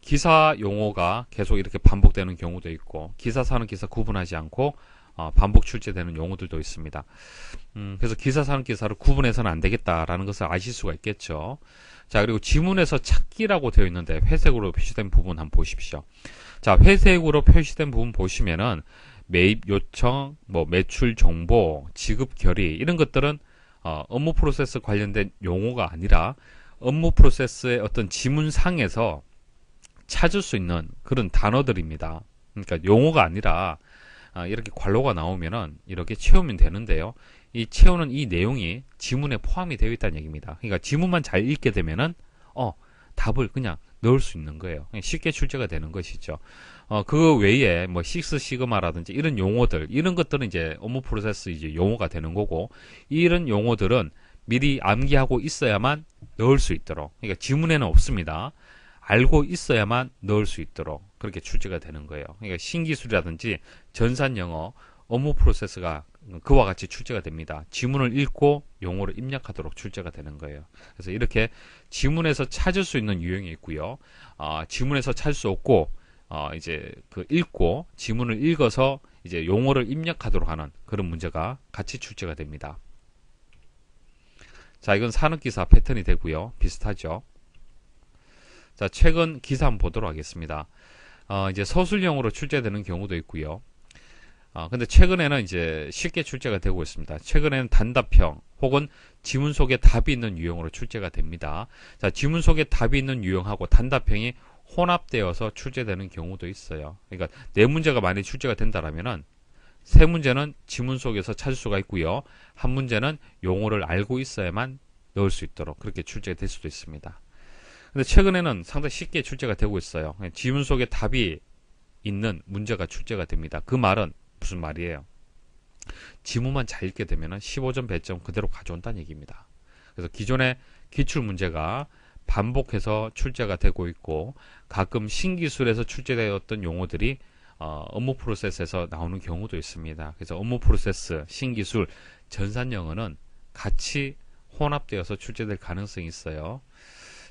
기사 용어가 계속 이렇게 반복되는 경우도 있고, 기사, 사는 기사 구분하지 않고 반복 출제되는 용어들도 있습니다. 그래서 기사, 사는 기사를 구분해서는 안 되겠다라는 것을 아실 수가 있겠죠. 자, 그리고 지문에서 찾기라고 되어 있는데 회색으로 표시된 부분 한번 보십시오. 자, 회색으로 표시된 부분 보시면은 매입 요청, 뭐 매출 정보, 지급 결의 이런 것들은 업무 프로세스 관련된 용어가 아니라 업무 프로세스의 어떤 지문상에서 찾을 수 있는 그런 단어들입니다. 그러니까 용어가 아니라 이렇게 괄호가 나오면은 이렇게 채우면 되는데요. 이 채우는 이 내용이 지문에 포함이 되어 있다는 얘기입니다. 그러니까 지문만 잘 읽게 되면은 답을 그냥 넣을 수 있는 거예요. 쉽게 출제가 되는 것이죠. 그 외에 뭐 식스 시그마라든지 이런 용어들, 이런 것들은 이제 업무 프로세스 이제 용어가 되는 거고, 이런 용어들은 미리 암기하고 있어야만 넣을 수 있도록. 그러니까 지문에는 없습니다. 알고 있어야만 넣을 수 있도록 그렇게 출제가 되는 거예요. 그러니까 신기술이라든지 전산영어, 업무 프로세스가 그와 같이 출제가 됩니다. 지문을 읽고 용어를 입력하도록 출제가 되는 거예요. 그래서 이렇게 지문에서 찾을 수 있는 유형이 있고요. 지문에서 찾을 수 없고 이제 그 읽고 지문을 읽어서 이제 용어를 입력하도록 하는 그런 문제가 같이 출제가 됩니다. 자, 이건 산업기사 패턴이 되고요. 비슷하죠. 자, 최근 기사 한번 보도록 하겠습니다. 이제 서술형으로 출제되는 경우도 있고요. 근데 최근에는 이제 쉽게 출제가 되고 있습니다. 최근에는 단답형 혹은 지문 속에 답이 있는 유형으로 출제가 됩니다. 자, 지문 속에 답이 있는 유형하고 단답형이 혼합되어서 출제되는 경우도 있어요. 그러니까 네 문제가 많이 출제가 된다라면은 세 문제는 지문 속에서 찾을 수가 있고요. 한 문제는 용어를 알고 있어야만 넣을 수 있도록 그렇게 출제가 될 수도 있습니다. 근데 최근에는 상당히 쉽게 출제가 되고 있어요. 지문 속에 답이 있는 문제가 출제가 됩니다. 그 말은 무슨 말이에요? 지문만 잘 읽게 되면 15점 배점 그대로 가져온다는 얘기입니다. 그래서 기존의 기출 문제가 반복해서 출제가 되고 있고, 가끔 신기술에서 출제되었던 용어들이 업무 프로세스에서 나오는 경우도 있습니다. 그래서 업무 프로세스, 신기술, 전산영어는 같이 혼합되어서 출제될 가능성이 있어요.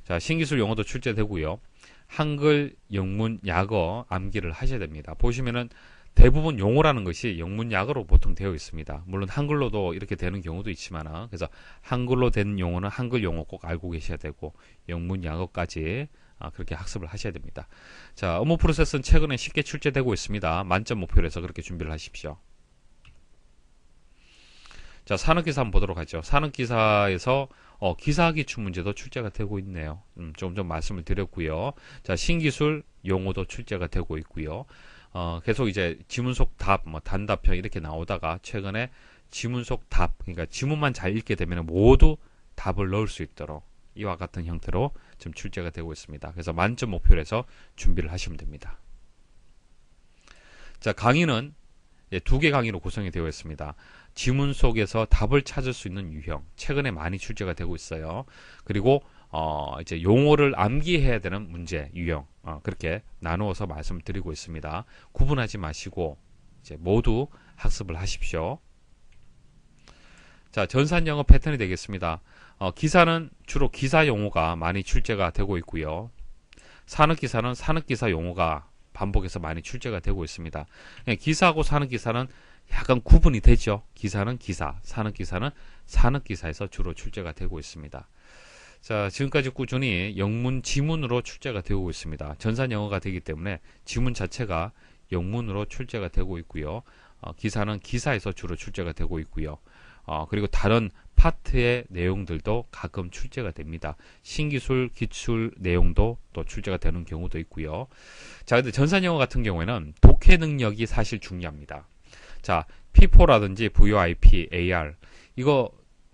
자, 신기술 용어도 출제되고요. 한글, 영문, 약어 암기를 하셔야 됩니다. 보시면은 대부분 용어라는 것이 영문, 약어로 보통 되어 있습니다. 물론 한글로도 이렇게 되는 경우도 있지만, 그래서 한글로 된 용어는 한글 용어 꼭 알고 계셔야 되고, 영문, 약어까지 그렇게 학습을 하셔야 됩니다. 자, 업무 프로세스는 최근에 쉽게 출제되고 있습니다. 만점 목표로 해서 그렇게 준비를 하십시오. 자, 산업기사 한번 보도록 하죠. 산업기사에서 기사 기출 문제도 출제가 되고 있네요. 좀 전 말씀을 드렸고요. 자, 신기술 용어도 출제가 되고 있고요. 계속 이제 지문 속 답, 뭐 단답형 이렇게 나오다가 최근에 지문 속 답, 그러니까 지문만 잘 읽게 되면 모두 답을 넣을 수 있도록 이와 같은 형태로 지금 출제가 되고 있습니다. 그래서 만점 목표로 해서 준비를 하시면 됩니다. 자, 강의는 2개 강의로 구성이 되어 있습니다. 지문 속에서 답을 찾을 수 있는 유형, 최근에 많이 출제가 되고 있어요. 그리고 이제 용어를 암기해야 되는 문제 유형, 그렇게 나누어서 말씀드리고 있습니다. 구분하지 마시고 이제 모두 학습을 하십시오. 자, 전산영어 패턴이 되겠습니다. 기사는 주로 기사 용어가 많이 출제가 되고 있고요. 산업기사는 산업기사 용어가 반복해서 많이 출제가 되고 있습니다. 기사하고 산업기사는 약간 구분이 되죠. 기사는 기사, 산업기사는 산업기사에서 주로 출제가 되고 있습니다. 자, 지금까지 꾸준히 영문, 지문으로 출제가 되고 있습니다. 전산영어가 되기 때문에 지문 자체가 영문으로 출제가 되고 있고요. 기사는 기사에서 주로 출제가 되고 있고요. 그리고 다른 파트의 내용들도 가끔 출제가 됩니다. 신기술, 기출 내용도 또 출제가 되는 경우도 있고요. 자, 근데 전산영어 같은 경우에는 독해 능력이 사실 중요합니다. 자, P4라든지 VoIP, AR 이거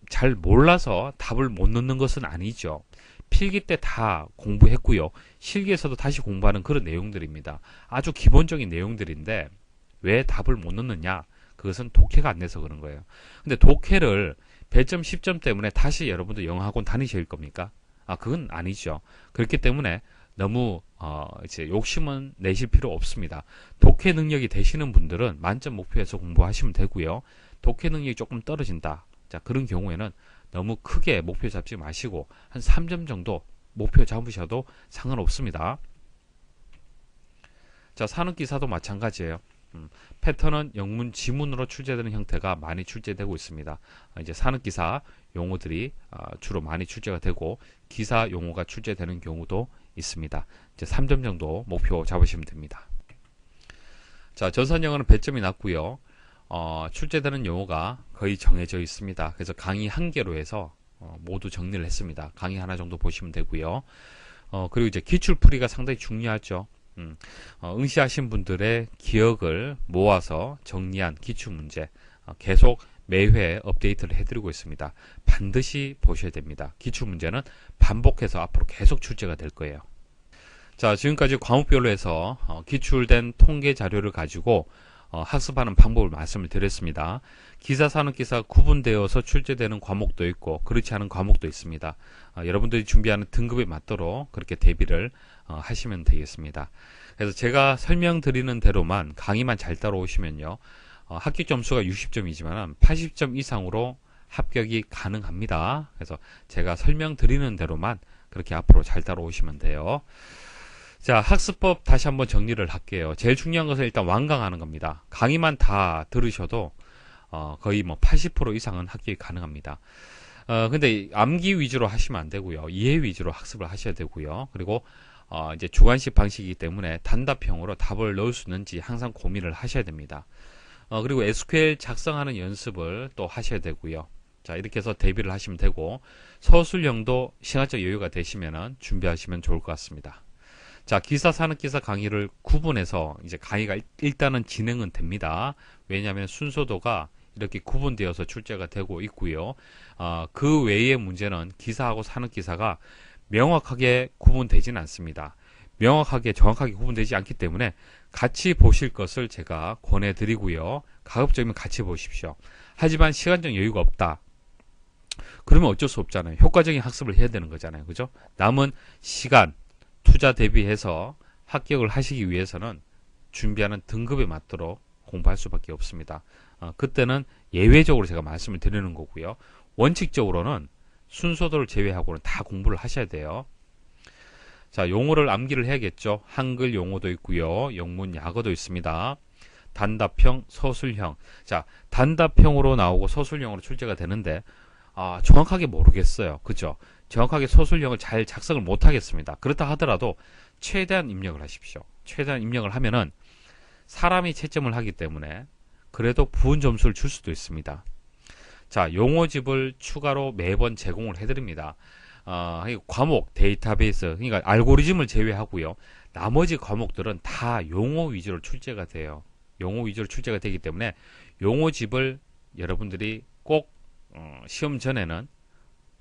잘 몰라서 답을 못 넣는 것은 아니죠. 필기 때 다 공부했고요. 실기에서도 다시 공부하는 그런 내용들입니다. 아주 기본적인 내용들인데 왜 답을 못 넣느냐? 그것은 독해가 안 돼서 그런 거예요. 근데 독해를 배점 10점 때문에 다시 여러분들 영어학원 다니실 겁니까? 그건 아니죠. 그렇기 때문에 너무 이제 욕심은 내실 필요 없습니다. 독해 능력이 되시는 분들은 만점 목표에서 공부하시면 되고요. 독해 능력이 조금 떨어진다. 자, 그런 경우에는 너무 크게 목표 잡지 마시고 한 3점 정도 목표 잡으셔도 상관없습니다. 자, 산업기사도 마찬가지예요. 패턴은 영문 지문으로 출제되는 형태가 많이 출제되고 있습니다. 이제 산업기사 용어들이 주로 많이 출제가 되고 기사 용어가 출제되는 경우도 있습니다. 이제 3점 정도 목표 잡으시면 됩니다. 자, 전산영어는 배점이 낮고요. 출제되는 용어가 거의 정해져 있습니다. 그래서 강의 한 개로 해서 모두 정리를 했습니다. 강의 하나 정도 보시면 되고요. 그리고 이제 기출풀이가 상당히 중요하죠. 응시하신 분들의 기억을 모아서 정리한 기출문제 계속 매회 업데이트를 해드리고 있습니다. 반드시 보셔야 됩니다. 기출문제는 반복해서 앞으로 계속 출제가 될 거예요. 자, 지금까지 과목별로 해서 기출된 통계 자료를 가지고 학습하는 방법을 말씀을 드렸습니다. 기사, 산업기사 구분되어서 출제되는 과목도 있고 그렇지 않은 과목도 있습니다. 여러분들이 준비하는 등급에 맞도록 그렇게 대비를 하시면 되겠습니다. 그래서 제가 설명드리는 대로만 강의만 잘 따라오시면요. 합격 점수가 60점이지만 80점 이상으로 합격이 가능합니다. 그래서 제가 설명드리는 대로만 그렇게 앞으로 잘 따라오시면 돼요. 자, 학습법 다시 한번 정리를 할게요. 제일 중요한 것은 일단 완강하는 겁니다. 강의만 다 들으셔도 거의 뭐 80% 이상은 합격이 가능합니다. 근데 암기 위주로 하시면 안 되고요. 이해 위주로 학습을 하셔야 되고요. 그리고 이제 주관식 방식이기 때문에 단답형으로 답을 넣을 수 있는지 항상 고민을 하셔야 됩니다. 그리고 SQL 작성하는 연습을 또 하셔야 되고요. 자, 이렇게 해서 대비를 하시면 되고 서술형도 시간적 여유가 되시면 준비하시면 좋을 것 같습니다. 자, 기사, 산업기사 강의를 구분해서 이제 강의가 일단은 진행은 됩니다. 왜냐하면 순서도가 이렇게 구분되어서 출제가 되고 있고요. 그 외의 문제는 기사하고 산업기사가 명확하게 구분되지는 않습니다. 명확하게 정확하게 구분되지 않기 때문에 같이 보실 것을 제가 권해드리고요. 가급적이면 같이 보십시오. 하지만 시간적 여유가 없다. 그러면 어쩔 수 없잖아요. 효과적인 학습을 해야 되는 거잖아요. 그죠? 남은 시간, 투자 대비해서 합격을 하시기 위해서는 준비하는 등급에 맞도록 공부할 수밖에 없습니다. 그때는 예외적으로 제가 말씀을 드리는 거고요. 원칙적으로는 순서도를 제외하고는 다 공부를 하셔야 돼요. 자, 용어를 암기를 해야겠죠. 한글 용어도 있고요. 영문 약어도 있습니다. 단답형, 서술형. 자, 단답형으로 나오고 서술형으로 출제가 되는데 정확하게 모르겠어요. 그죠? 정확하게 서술형을 잘 작성을 못 하겠습니다. 그렇다 하더라도 최대한 입력을 하십시오. 최대한 입력을 하면은 사람이 채점을 하기 때문에 그래도 부분 점수를 줄 수도 있습니다. 자, 용어집을 추가로 매번 제공을 해드립니다. 과목, 데이터베이스, 그러니까 알고리즘을 제외하고요. 나머지 과목들은 다 용어 위주로 출제가 돼요. 용어 위주로 출제가 되기 때문에 용어집을 여러분들이 꼭 시험 전에는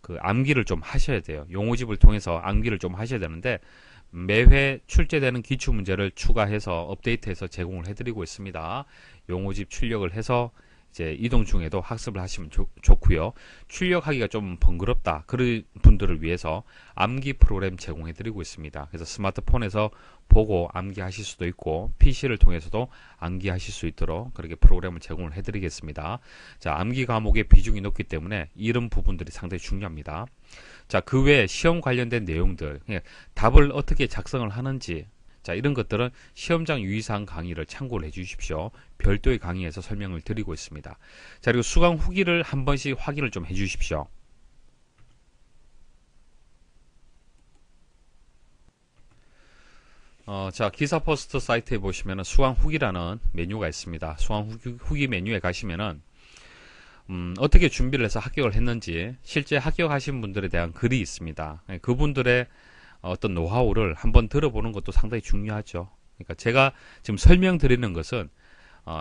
그 암기를 좀 하셔야 돼요. 용어집을 통해서 암기를 좀 하셔야 되는데 매회 출제되는 기출문제를 추가해서 업데이트해서 제공을 해드리고 있습니다. 용어집 출력을 해서 이제 이동 중에도 학습을 하시면 좋고요. 출력하기가 좀 번거롭다. 그런 분들을 위해서 암기 프로그램 제공해 드리고 있습니다. 그래서 스마트폰에서 보고 암기하실 수도 있고 PC를 통해서도 암기하실 수 있도록 그렇게 프로그램을 제공을 해 드리겠습니다. 자, 암기 과목의 비중이 높기 때문에 이런 부분들이 상당히 중요합니다. 자, 그 외에 시험 관련된 내용들, 답을 어떻게 작성을 하는지, 자, 이런 것들은 시험장 유의사항 강의를 참고를 해 주십시오. 별도의 강의에서 설명을 드리고 있습니다. 자, 그리고 수강 후기를 한 번씩 확인을 좀 해 주십시오. 자, 기사포스트 사이트에 보시면 수강 후기라는 메뉴가 있습니다. 수강 후기 메뉴에 가시면은 어떻게 준비를 해서 합격을 했는지 실제 합격하신 분들에 대한 글이 있습니다. 그분들의 어떤 노하우를 한번 들어보는 것도 상당히 중요하죠. 그러니까 제가 지금 설명드리는 것은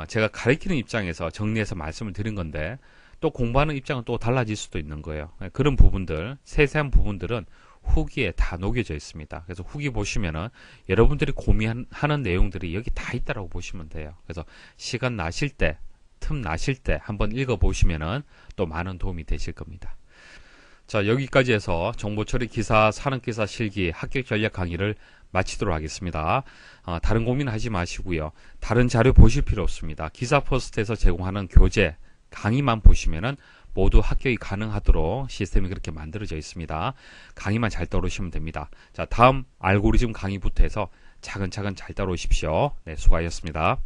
제가 가르치는 입장에서 정리해서 말씀을 드린 건데 또 공부하는 입장은 또 달라질 수도 있는 거예요. 그런 부분들, 세세한 부분들은 후기에 다 녹여져 있습니다. 그래서 후기 보시면은 여러분들이 고민하는 내용들이 여기 다 있다라고 보시면 돼요. 그래서 시간 나실 때, 틈 나실 때 한번 읽어보시면은 또 많은 도움이 되실 겁니다. 자, 여기까지 해서 정보처리 기사, 산업기사 실기 합격 전략 강의를 마치도록 하겠습니다. 다른 고민하지 마시고요. 다른 자료 보실 필요 없습니다. 기사포스트에서 제공하는 교재, 강의만 보시면은 모두 합격이 가능하도록 시스템이 그렇게 만들어져 있습니다. 강의만 잘 따라오시면 됩니다. 자, 다음 알고리즘 강의부터 해서 차근차근 잘 따라오십시오. 네, 수고하셨습니다.